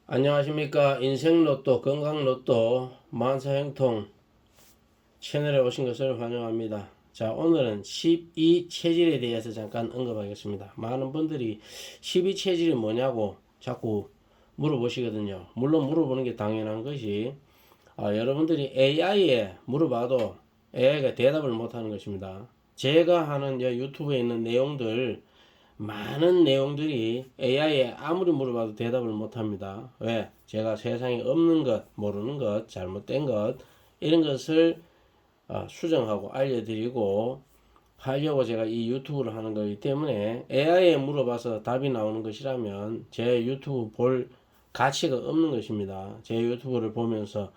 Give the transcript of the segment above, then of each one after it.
안녕하십니까. 인생로또 건강로또 만사형통 채널에 오신 것을 환영합니다. 자, 오늘은 12체질에 대해서 잠깐 언급하겠습니다. 많은 분들이 12체질이 뭐냐고 자꾸 물어보시거든요. 물론 물어보는 게 당연한 것이 여러분들이 AI에 물어봐도 AI가 대답을 못하는 것입니다. 제가 하는 유튜브에 있는 내용들, 많은 내용들이 AI에 아무리 물어봐도 대답을 못합니다. 왜? 제가 세상에 없는 것, 모르는 것, 잘못된 것 이런 것을 수정하고 알려드리고 하려고 제가 이 유튜브를 하는 거기 때문에 AI에 물어봐서 답이 나오는 것이라면 제 유튜브 볼 가치가 없는 것입니다. 제 유튜브를 보면서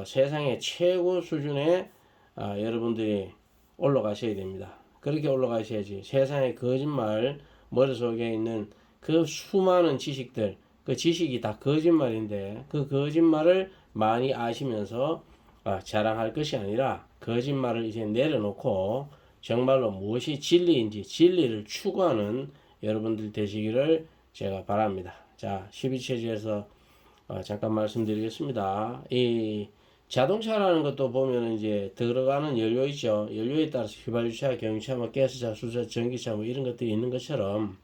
세상의 최고 수준의 여러분들이 올라가셔야 됩니다. 그렇게 올라가셔야지 세상의 거짓말 머릿속에 있는 그 수많은 지식들, 그 지식이 다 거짓말인데 그 거짓말을 많이 아시면서 자랑할 것이 아니라 거짓말을 이제 내려놓고 정말로 무엇이 진리인지 진리를 추구하는 여러분들 되시기를 제가 바랍니다. 자, 12체제에서 잠깐 말씀드리겠습니다. 이 자동차라는 것도 보면 이제 들어가는 연료 있죠. 연료에 따라서 휘발유차, 경유차, 뭐 가스차, 수차, 전기차 뭐 이런 것들이 있는 것처럼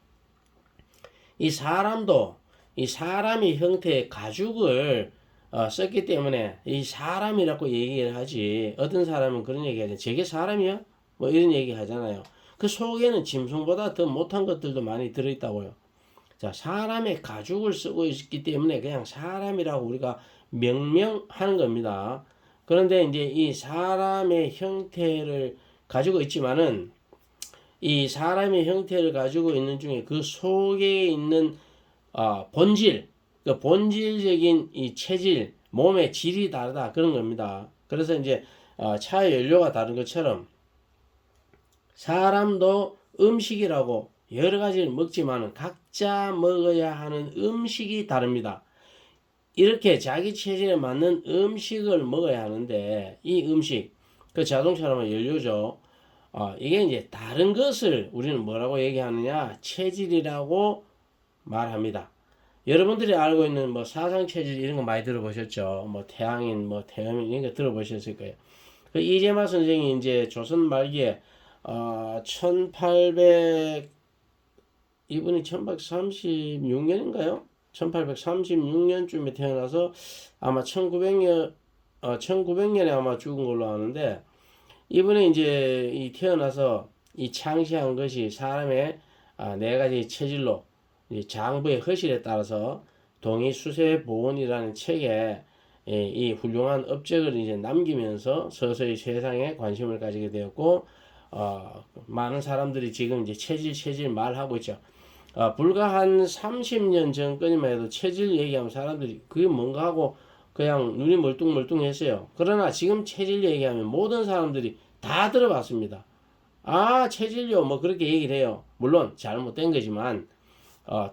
이 사람도 이 사람의 형태의 가죽을 썼기 때문에 이 사람이라고 얘기를 하지. 어떤 사람은 그런 얘기 하죠. 저게 사람이야? 뭐 이런 얘기 하잖아요. 그 속에는 짐승보다 더 못한 것들도 많이 들어있다고요. 자, 사람의 가죽을 쓰고 있기 때문에 그냥 사람이라고 우리가 명명하는 겁니다. 그런데 이제 이 사람의 형태를 가지고 있지만은 이 사람의 형태를 가지고 있는 중에 그 속에 있는 본질, 그 본질적인 이 체질, 몸의 질이 다르다 그런 겁니다. 그래서 이제 차의 연료가 다른 것처럼 사람도 음식이라고 여러 가지를 먹지만 각자 먹어야 하는 음식이 다릅니다. 이렇게 자기 체질에 맞는 음식을 먹어야 하는데 이 음식, 그 자동차라면 연료죠. 이게 이제 다른 것을 우리는 뭐라고 얘기하느냐? 체질이라고 말합니다. 여러분들이 알고 있는 뭐 사상 체질 이런 거 많이 들어보셨죠? 뭐 태양인, 뭐 태음인 이런 거 들어보셨을 거예요. 그 이재마 선생이 이제 조선 말기에 1800 이분이 1836년인가요? 1836년쯤에 태어나서 아마 1900년에 아마 죽은 걸로 아는데 이분이 이제 이 태어나서 이 창시한 것이 사람의 네 가지 체질로 장부의 허실에 따라서 동의수세보원이라는 책에 이 훌륭한 업적을 이제 남기면서 서서히 세상에 관심을 가지게 되었고 많은 사람들이 지금 이제 체질 말하고 있죠. 불과 한 30년 전까지만 해도 체질 얘기하면 사람들이 그게 뭔가 하고 그냥 눈이 멀뚱멀뚱했어요. 그러나 지금 체질 얘기하면 모든 사람들이 다 들어봤습니다. 체질요 뭐 그렇게 얘기를 해요. 물론 잘못된 거지만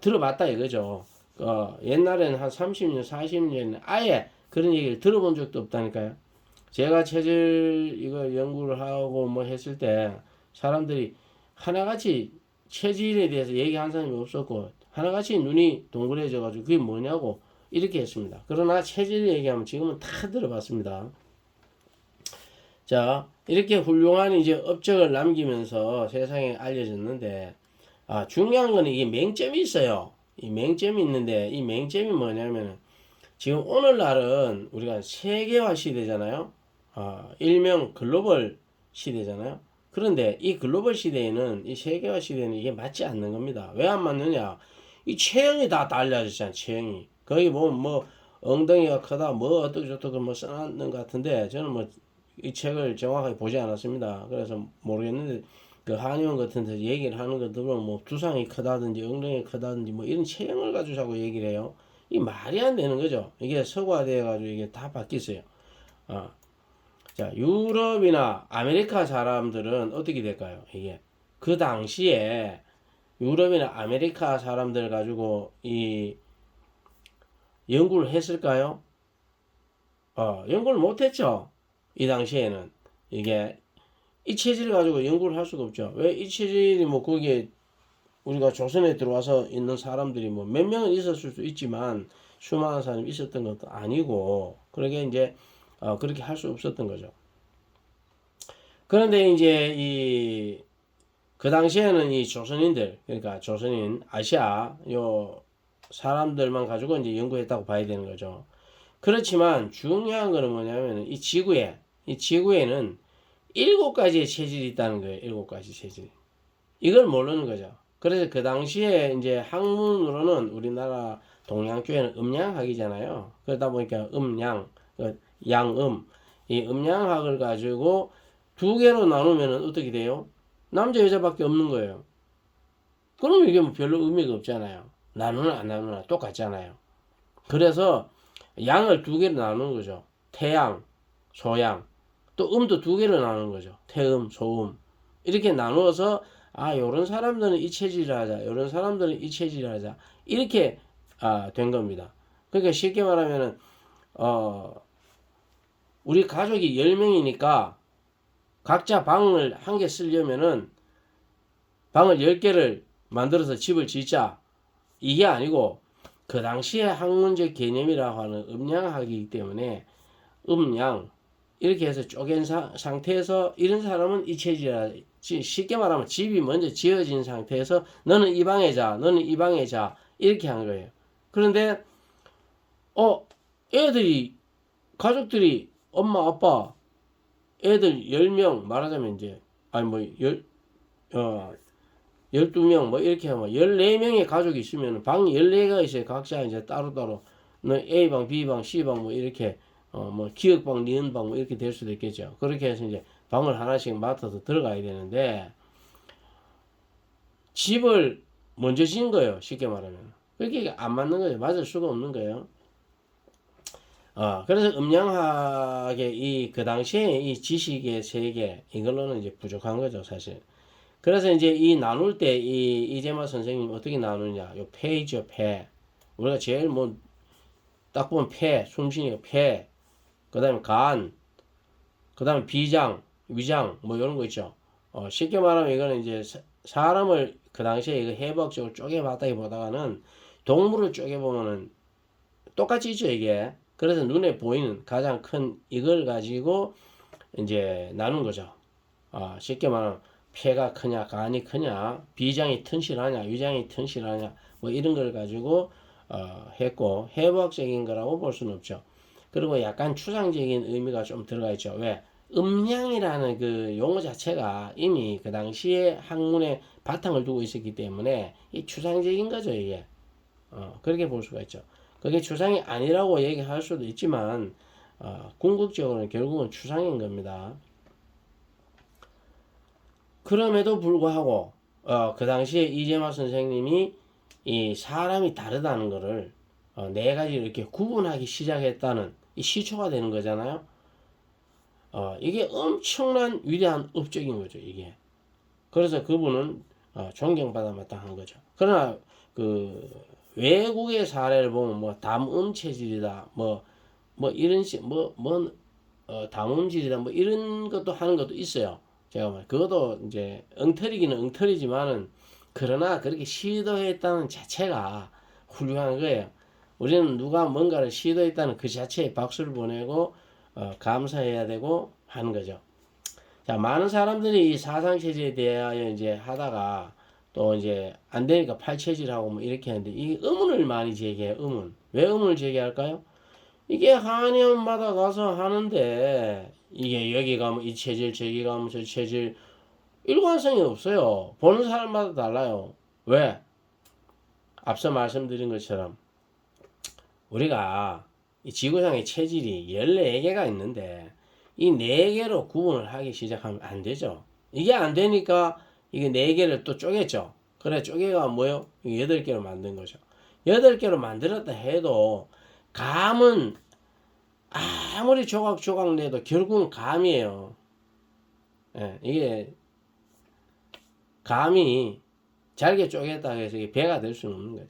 들어봤다 이거죠. 옛날에는 한 30년, 40년 아예 그런 얘기를 들어본 적도 없다니까요. 제가 체질 이거 연구를 하고 뭐 했을 때 사람들이 하나같이 체질에 대해서 얘기한 사람이 없었고 하나같이 눈이 동그래져 가지고 그게 뭐냐고 이렇게 했습니다. 그러나 체질 얘기하면 지금은 다 들어봤습니다. 자, 이렇게 훌륭한 이제 업적을 남기면서 세상에 알려졌는데 중요한 거는 이게 맹점이 있어요. 이 맹점이 있는데 이 맹점이 뭐냐면 지금 오늘날은 우리가 세계화 시대잖아요. 일명 글로벌 시대잖아요. 그런데 이 글로벌 시대에는 이 세계화 시대에는 이게 맞지 않는 겁니다. 왜 안 맞느냐? 이 체형이 다 달라졌잖아요. 체형이. 거기 보면 뭐 엉덩이가 크다 뭐 어떻게 저떻게 뭐 써놨는 것 같은데 저는 뭐 이 책을 정확하게 보지 않았습니다. 그래서 모르겠는데 그 한의원 같은 데서 얘기를 하는 거 들으면 뭐 두상이 크다든지 엉덩이가 크다든지 뭐 이런 체형을 가지고 자꾸 얘기를 해요. 이 말이 안 되는 거죠. 이게 서구화되어 가지고 이게 다 바뀌었어요. 어. 자, 유럽이나 아메리카 사람들은 어떻게 될까요? 이게 그 당시에 유럽이나 아메리카 사람들 가지고 이 연구를 했을까요? 연구를 못했죠. 이 당시에는 이게 이 체질을 가지고 연구를 할 수가 없죠. 왜 이 체질이 뭐 거기에 우리가 조선에 들어와서 있는 사람들이 뭐 몇 명은 있었을 수 있지만 수많은 사람이 있었던 것도 아니고 그러게 이제 그렇게 할 수 없었던 거죠. 그런데 이제 그 당시에는 이 조선인들 그러니까 조선인 아시아 요 사람들만 가지고 이제 연구했다고 봐야 되는 거죠. 그렇지만 중요한 거는 뭐냐면 이 지구에는 7가지의 체질이 있다는 거예요. 7가지 체질. 이걸 모르는 거죠. 그래서 그 당시에 이제 학문으로는 우리나라 동양 쪽에는 음양학이잖아요. 그러다 보니까 음양, 양음, 이 음양학을 가지고 2개로 나누면 어떻게 돼요? 남자 여자밖에 없는 거예요. 그러면 이게 뭐 별로 의미가 없잖아요. 나누나 안 나누나 똑같잖아요. 그래서 양을 2개로 나누는 거죠. 태양, 소양. 또 음도 2개로 나누는 거죠. 태음, 소음. 이렇게 나누어서 요런 사람들은 이 체질을 하자. 요런 사람들은 이 체질을 하자. 이렇게 된 겁니다. 그러니까 쉽게 말하면은 우리 가족이 10명이니까 각자 방을 한 개 쓰려면은 방을 10개를 만들어서 집을 짓자. 이게 아니고 그 당시에 학문적 개념이라고 하는 음양학이기 때문에 음양 이렇게 해서 쪼갠 상태에서 이런 사람은 이 체질이라 쉽게 말하면 집이 먼저 지어진 상태에서 너는 이 방에 자 너는 이 방에 자 이렇게 한 거예요. 그런데 애들이 가족들이 엄마 아빠 애들 10명 말하자면 이제 아니 뭐 12명 뭐 이렇게 하면 14명의 가족이 있으면 방이 14개가 있어요. 각자 이제 따로따로 너 A방, B방, C방 뭐 이렇게 뭐 기역방, 니은방 뭐 이렇게 될 수도 있겠죠. 그렇게 해서 이제 방을 하나씩 맡아서 들어가야 되는데 집을 먼저 지은 거예요. 쉽게 말하면. 그게 안 맞는 거죠. 맞을 수가 없는 거예요. 그래서 음양학의 그 당시에 이 지식의 세계 이걸로는 이제 부족한 거죠, 사실. 그래서 이제 이 나눌 때 이재마 선생님 어떻게 나누냐? 요 폐이죠, 폐. 우리가 제일 뭐 딱 보면 폐, 숨쉬니까 폐. 그다음에 간, 그다음에 비장, 위장 뭐 이런 거 있죠. 쉽게 말하면 이거는 이제 사람을 그 당시에 이거 해부학적으로 쪼개봤다기보다는 동물을 쪼개보면은 똑같이 있죠, 이게. 그래서 눈에 보이는 가장 큰 이걸 가지고 이제 나눈 거죠. 쉽게 말하면 폐가 크냐, 간이 크냐, 비장이 튼실하냐, 위장이 튼실하냐, 뭐 이런 걸 가지고 했고 해부학적인 거라고 볼 수는 없죠. 그리고 약간 추상적인 의미가 좀 들어가 있죠. 왜? 음양이라는 그 용어 자체가 이미 그 당시에 학문에 바탕을 두고 있었기 때문에 이 추상적인 거죠, 이게. 그렇게 볼 수가 있죠. 그게 추상이 아니라고 얘기할 수도 있지만 궁극적으로는 결국은 추상인 겁니다. 그럼에도 불구하고 그 당시에 이재마 선생님이 이 사람이 다르다는 것을 4가지를 이렇게 구분하기 시작했다는 이 시초가 되는 거잖아요. 이게 엄청난 위대한 업적인 거죠, 이게. 그래서 그분은 존경받아 마땅한 거죠. 그러나 그 외국의 사례를 보면 뭐 담음 체질이다, 뭐 이런 담음질이다, 뭐 이런 것도 하는 것도 있어요. 제가 말 그것도 이제 엉터리기는 엉터리지만은 그러나 그렇게 시도했다는 자체가 훌륭한 거예요. 우리는 누가 뭔가를 시도했다는 그 자체에 박수를 보내고 감사해야 되고 하는 거죠. 자, 많은 사람들이 이 사상체질에 대하여 이제 하다가 또 이제 안 되니까 팔체질하고 뭐 이렇게 하는데 이 의문을 많이 제기해요. 의문. 왜 의문을 제기할까요? 이게 한의원마다 가서 하는데 이게 여기 가면 이 체질 저기 가면 저 체질 일관성이 없어요. 보는 사람마다 달라요. 왜? 앞서 말씀드린 것처럼 우리가 이 지구상의 체질이 14개가 있는데 이 4개로 구분을 하기 시작하면 안 되죠. 이게 안 되니까 이게 4개를 또 쪼갰죠. 그래 쪼개가 뭐요? 8개로 만든 거죠. 8개로 만들었다 해도 감은 아무리 조각조각 내도 결국은 감이에요. 이게 감이 잘게 쪼갰다 해서 이게 배가 될 수는 없는 거죠.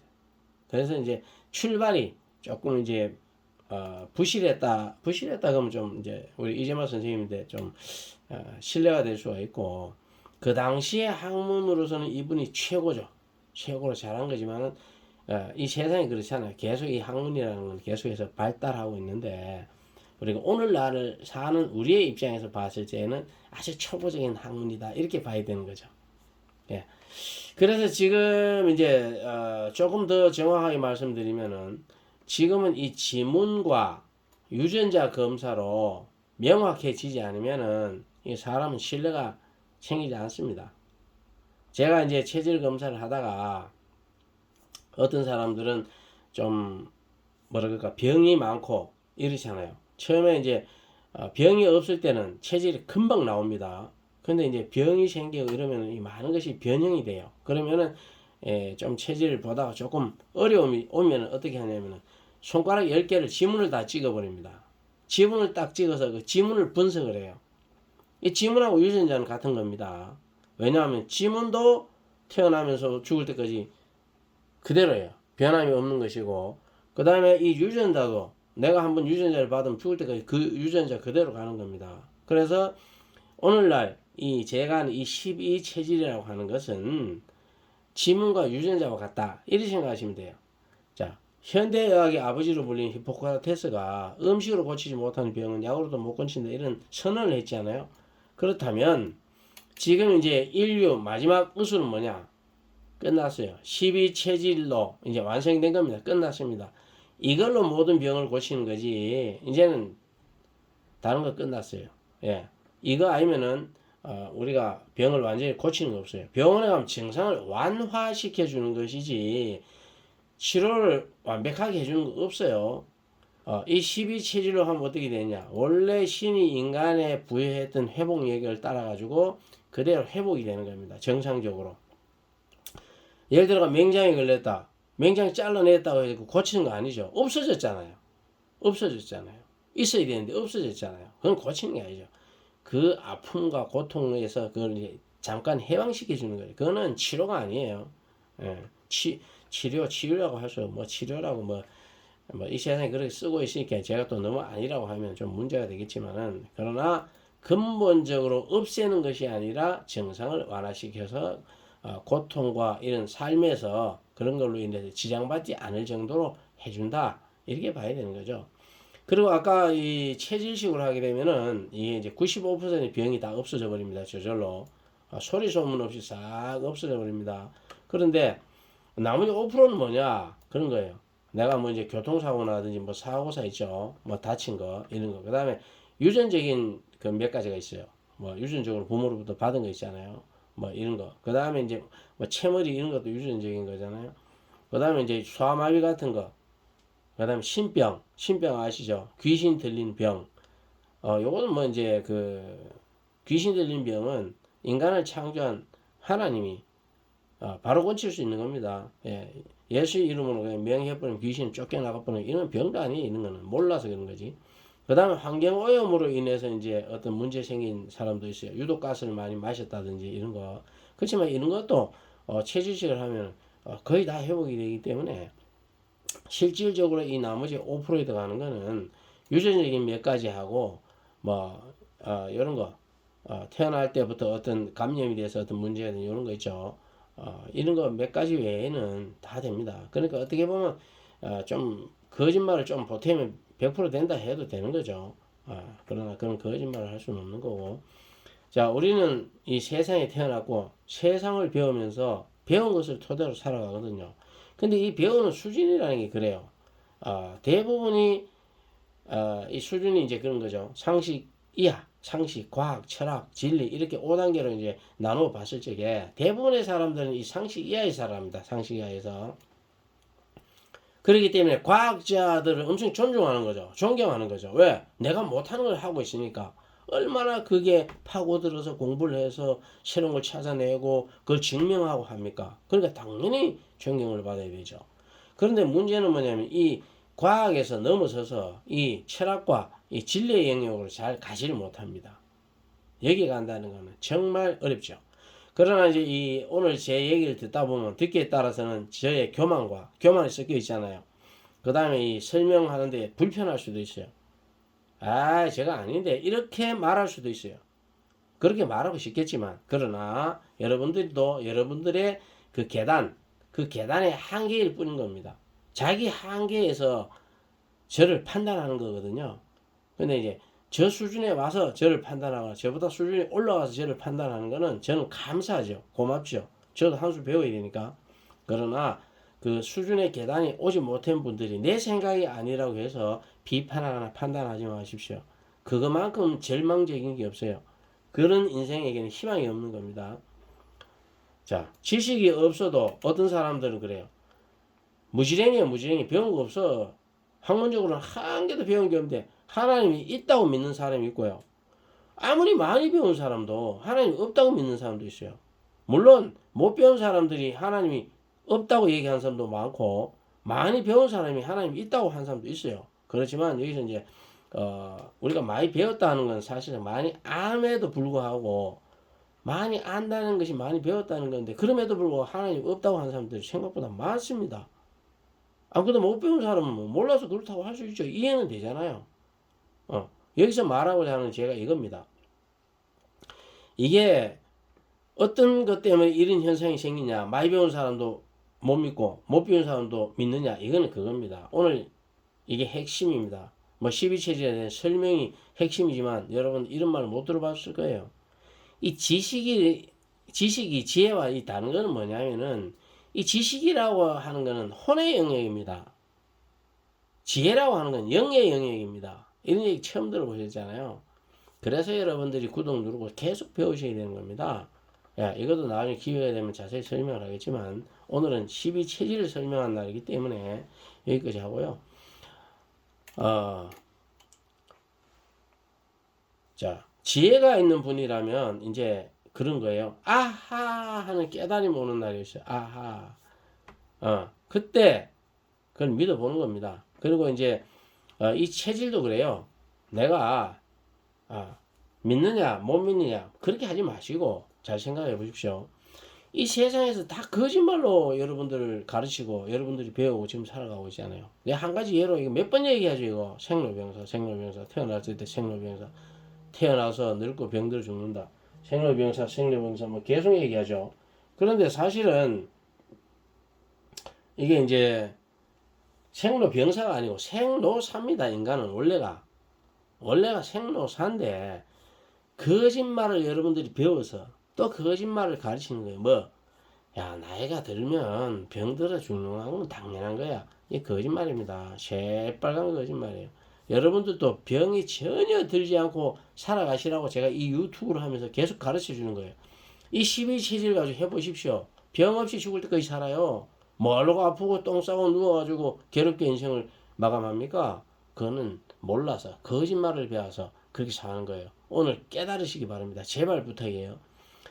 그래서 이제 출발이 조금 이제 부실했다 그러면 좀 이제 우리 이재마 선생님인데 좀 신뢰가 될 수가 있고 그 당시에 학문으로서는 이분이 최고죠. 최고로 잘한 거지만은 이 세상이 그렇잖아요. 계속 이 학문이라는 건 계속해서 발달하고 있는데 그리고 오늘날을 사는 우리의 입장에서 봤을 때는 아주 초보적인 학문이다 이렇게 봐야 되는 거죠. 예. 그래서 지금 이제 조금 더 정확하게 말씀드리면은 지금은 이 지문과 유전자 검사로 명확해지지 않으면은 이 사람은 신뢰가 생기지 않습니다. 제가 이제 체질 검사를 하다가 어떤 사람들은 좀 뭐라 그럴까 병이 많고 이러잖아요. 처음에 이제 병이 없을 때는 체질이 금방 나옵니다. 근데 이제 병이 생기고 이러면 이 많은 것이 변형이 돼요. 그러면은 좀 체질을 보다가 조금 어려움이 오면 어떻게 하냐면은 손가락 10개를 지문을 다 찍어버립니다. 지문을 딱 찍어서 그 지문을 분석을 해요. 이 지문하고 유전자는 같은 겁니다. 왜냐하면 지문도 태어나면서 죽을 때까지 그대로예요. 변함이 없는 것이고 그 다음에 이 유전자도 내가 한번 유전자를 받으면 죽을 때까지 그 유전자 그대로 가는 겁니다. 그래서 오늘날 이 제가 하는 이 12 체질이라고 하는 것은 지문과 유전자와 같다 이렇게 생각하시면 돼요. 자, 현대의학의 아버지로 불리는 히포크라테스가 음식으로 고치지 못하는 병은 약으로도 못 고친다 이런 선언을 했잖아요. 그렇다면 지금 이제 인류 마지막 의술은 뭐냐? 끝났어요. 12 체질로 이제 완성된 겁니다. 끝났습니다. 이걸로 모든 병을 고치는 거지 이제는 다른 거 끝났어요. 예, 이거 아니면은 우리가 병을 완전히 고치는 거 없어요. 병원에 가면 증상을 완화시켜 주는 것이지 치료를 완벽하게 해주는 거 없어요. 이 12 체질로 하면 어떻게 되냐? 원래 신이 인간에 부여했던 회복 예결을 따라가지고 그대로 회복이 되는 겁니다. 정상적으로. 예를 들어 맹장이 걸렸다. 맹장 잘라냈다고 해서 고치는 거 아니죠. 없어졌잖아요. 없어졌잖아요. 있어야 되는데 없어졌잖아요. 그건 고치는 게 아니죠. 그 아픔과 고통에서 그걸 잠깐 해방시켜 주는 거예요. 그거는 치료가 아니에요. 예. 치료라고 할 수, 뭐 치료라고 뭐 이 세상에 그렇게 쓰고 있으니까 제가 또 너무 아니라고 하면 좀 문제가 되겠지만은 그러나 근본적으로 없애는 것이 아니라 증상을 완화시켜서 고통과 이런 삶에서 그런 걸로 인해서 지장받지 않을 정도로 해준다 이렇게 봐야 되는 거죠. 그리고 아까 이 체질식으로 하게 되면은 이게 이제 95%의 병이 다 없어져 버립니다. 저절로 소리 소문 없이 싹 없어져 버립니다. 그런데 나머지 5%는 뭐냐 그런 거예요. 내가 뭐 이제 교통사고 나든지 뭐 사고사 있죠. 뭐 다친 거 이런 거. 그다음에 유전적인 그 몇 가지가 있어요. 뭐 유전적으로 부모로부터 받은 거 있잖아요. 뭐 이런 거. 그다음에 이제 뭐 채머리 이런 것도 유전적인 거잖아요. 그다음에 이제 소아마비 같은 거. 그다음에 신병 아시죠? 귀신 들린 병. 요거는 뭐 이제 그 귀신 들린 병은 인간을 창조한 하나님이 바로 고칠 수 있는 겁니다. 예. 예수 이름으로 그냥 명해버리면 귀신 쫓겨나가버리는 이런 병도 아니에요. 이런 거는 몰라서 그런 거지. 그 다음에 환경 오염으로 인해서 이제 어떤 문제 생긴 사람도 있어요. 유독가스를 많이 마셨다든지 이런 거. 그렇지만 이런 것도 체질식을 하면 거의 다 회복이 되기 때문에 실질적으로 이 나머지 5%에 들어가는 거는 유전적인 몇 가지 하고 뭐 이런 거 태어날 때부터 어떤 감염이 돼서 어떤 문제가 되는 이런 거 있죠. 이런 거 몇 가지 외에는 다 됩니다. 그러니까 어떻게 보면 좀 거짓말을 좀 보태면 100% 된다 해도 되는 거죠. 그러나 그런 거짓말을 할 수는 없는 거고. 자, 우리는 이 세상에 태어났고 세상을 배우면서 배운 것을 토대로 살아가거든요. 근데 이 배우는 수준이라는 게 그래요. 대부분이 이 수준이 이제 그런 거죠. 상식 이하, 상식, 과학, 철학, 진리 이렇게 5단계로 이제 나누어 봤을 적에 대부분의 사람들은 이 상식 이하의 사람입니다. 상식 이하에서. 그렇기 때문에 과학자들을 엄청 존중하는 거죠. 존경하는 거죠. 왜? 내가 못하는 걸 하고 있으니까. 얼마나 그게 파고들어서 공부를 해서 새로운 걸 찾아내고 그걸 증명하고 합니까? 그러니까 당연히 존경을 받아야 되죠. 그런데 문제는 뭐냐면 이 과학에서 넘어서서 이 철학과 이 진리의 영역으로 잘 가지를 못합니다. 여기 간다는 것은 정말 어렵죠. 그러나 이제 이 오늘 제 얘기를 듣다 보면 듣기에 따라서는 저의 교만이 섞여 있잖아요. 그 다음에 이 설명하는데 불편할 수도 있어요. 제가 아닌데 이렇게 말할 수도 있어요. 그렇게 말하고 싶겠지만 그러나 여러분들도 여러분들의 그 계단 그 계단의 한계일 뿐인 겁니다. 자기 한계에서 저를 판단하는 거거든요. 근데 이제 저 수준에 와서 저를 판단하거나 저보다 수준이 올라와서 저를 판단하는 거는 저는 감사하죠. 고맙죠. 저도 한 수 배워야 되니까. 그러나 그 수준의 계단이 오지 못한 분들이 내 생각이 아니라고 해서 비판하거나 판단하지 마십시오. 그것만큼 절망적인 게 없어요. 그런 인생에게는 희망이 없는 겁니다. 자, 지식이 없어도 어떤 사람들은 그래요. 무지랭이야, 무지랭이. 배운 거 없어. 학문적으로는 한 개도 배운 게 없는데 하나님이 있다고 믿는 사람이 있고요. 아무리 많이 배운 사람도 하나님이 없다고 믿는 사람도 있어요. 물론 못 배운 사람들이 하나님이 없다고 얘기하는 사람도 많고 많이 배운 사람이 하나님이 있다고 하는 사람도 있어요. 그렇지만 여기서 이제 우리가 많이 배웠다는 건 사실은 많이 암에도 불구하고 많이 안다는 것이 많이 배웠다는 건데 그럼에도 불구하고 하나님이 없다고 하는 사람들이 생각보다 많습니다. 아무것도 못 배운 사람은 뭐 몰라서 그렇다고 할 수 있죠. 이해는 되잖아요. 여기서 말하고자 하는 제가 이겁니다. 이게 어떤 것 때문에 이런 현상이 생기냐. 많이 배운 사람도 못 믿고 못 배운 사람도 믿느냐. 이거는 그겁니다. 오늘 이게 핵심입니다. 뭐 12체질에 대한 설명이 핵심이지만 여러분 이런 말을 못 들어봤을 거예요. 이 지식이 지혜와 이 다른 거는 뭐냐면은 이 지식이라고 하는 거는 혼의 영역입니다. 지혜라고 하는 건 영의 영역입니다. 이런 얘기 처음 들어보셨잖아요. 그래서 여러분들이 구독 누르고 계속 배우셔야 되는 겁니다. 야, 이것도 나중에 기회가 되면 자세히 설명을 하겠지만 오늘은 12체질을 설명한 날이기 때문에 여기까지 하고요. 자, 지혜가 있는 분이라면 이제 그런 거예요. 아하 하는 깨달음이 오는 날이었어요. 아하. 그때 그걸 믿어보는 겁니다. 그리고 이제 이 체질도 그래요. 내가 믿느냐 못 믿느냐 그렇게 하지 마시고 잘 생각해 보십시오. 이 세상에서 다 거짓말로 여러분들을 가르치고 여러분들이 배우고 지금 살아가고 있잖아요. 내가 한 가지 예로 이거 몇 번 얘기하죠. 이거 생로병사 태어났을 때 생로병사 태어나서 늙고 병들어 죽는다. 생로병사 뭐 계속 얘기하죠. 그런데 사실은 이게 이제 생로병사가 아니고 생로사입니다. 인간은 원래가 생로사인데 거짓말을 여러분들이 배워서 또 거짓말을 가르치는 거예요. 뭐, 야, 나이가 들면 병들어 죽는 건 당연한 거야. 이게 거짓말입니다. 새빨간 거짓말이에요. 여러분들도 병이 전혀 들지 않고 살아가시라고 제가 이 유튜브를 하면서 계속 가르쳐 주는 거예요. 이 12체질 가지고 해보십시오. 병 없이 죽을 때까지 살아요. 뭐하려고 아프고 똥 싸고 누워가지고 괴롭게 인생을 마감합니까? 그거는 몰라서 거짓말을 배워서 그렇게 사는 거예요. 오늘 깨달으시기 바랍니다. 제발 부탁이에요.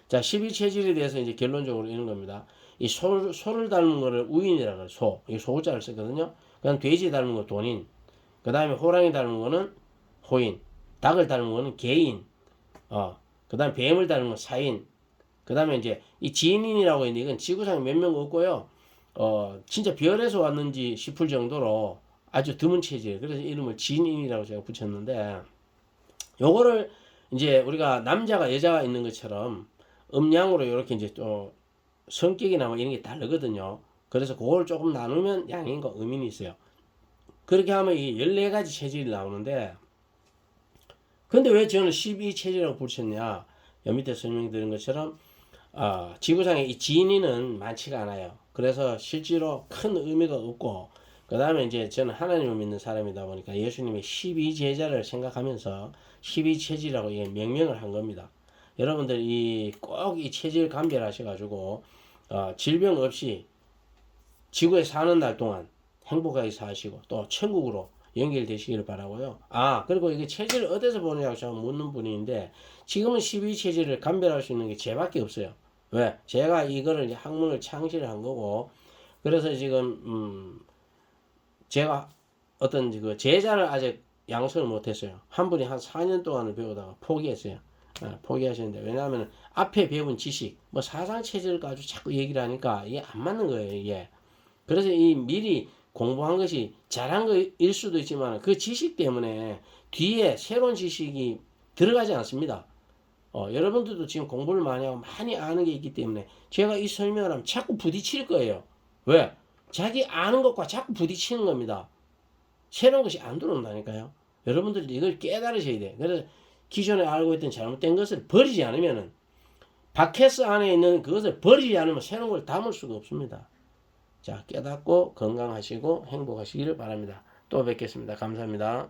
자, 12체질에 대해서 이제 결론적으로 이런 겁니다. 이 소를 닮은 거를 우인이라고 해요. 소. 이 소자를 쓰거든요. 그다음 돼지 닮은 거 돈인. 그 다음에 호랑이 닮은 거는 호인. 닭을 닮은 거는 개인. 그 다음에 뱀을 닮은 건 사인. 그 다음에 이제 이 지인이라고 했는데 이건 지구상에 몇 명 없고요. 진짜 별에서 왔는지 싶을 정도로 아주 드문 체질. 그래서 이름을 지인이라고 제가 붙였는데 요거를 이제 우리가 남자가 여자가 있는 것처럼 음양으로 이렇게 이제 또 성격이나 뭐 이런 게 다르거든요. 그래서 그걸 조금 나누면 양인과 음인이 있어요. 그렇게 하면 이 14가지 체질이 나오는데 근데 왜 저는 12체질이라고 붙였냐? 여 밑에 설명드린 것처럼 지구상에 이 지인이는 많지가 않아요. 그래서 실제로 큰 의미가 없고 그 다음에 이제 저는 하나님을 믿는 사람이다 보니까 예수님의 12제자를 생각하면서 12체질이라고 명명을 한 겁니다. 여러분들 꼭 이 체질 감별하셔가지고 질병 없이 지구에 사는 날 동안 행복하게 사시고 또 천국으로 연결되시기를 바라고요. 그리고 이게 체질을 어디서 보느냐고 자꾸 묻는 분인데 지금은 12체질을 감별할 수 있는 게 제밖에 없어요. 왜? 제가 이거를 학문을 창실한 거고 그래서 지금 제가 어떤 그 제자를 아직 양성을 못했어요. 한 분이 한 4년 동안을 배우다가 포기했어요. 포기하시는데 왜냐하면 앞에 배운 지식 뭐 사상체질을 가지고 자꾸 얘기를 하니까 이게 안 맞는 거예요. 이게 그래서 이 미리 공부한 것이 잘한 거일 수도 있지만 그 지식 때문에 뒤에 새로운 지식이 들어가지 않습니다. 여러분들도 지금 공부를 많이 하고 많이 아는 게 있기 때문에 제가 이 설명을 하면 자꾸 부딪힐 거예요. 왜? 자기 아는 것과 자꾸 부딪히는 겁니다. 새로운 것이 안 들어온다니까요. 여러분들 이걸 깨달으셔야 돼. 그래서 기존에 알고 있던 잘못된 것을 버리지 않으면은 바켓스 안에 있는 그것을 버리지 않으면 새로운 걸 담을 수가 없습니다. 자, 깨닫고 건강하시고 행복하시기를 바랍니다. 또 뵙겠습니다. 감사합니다.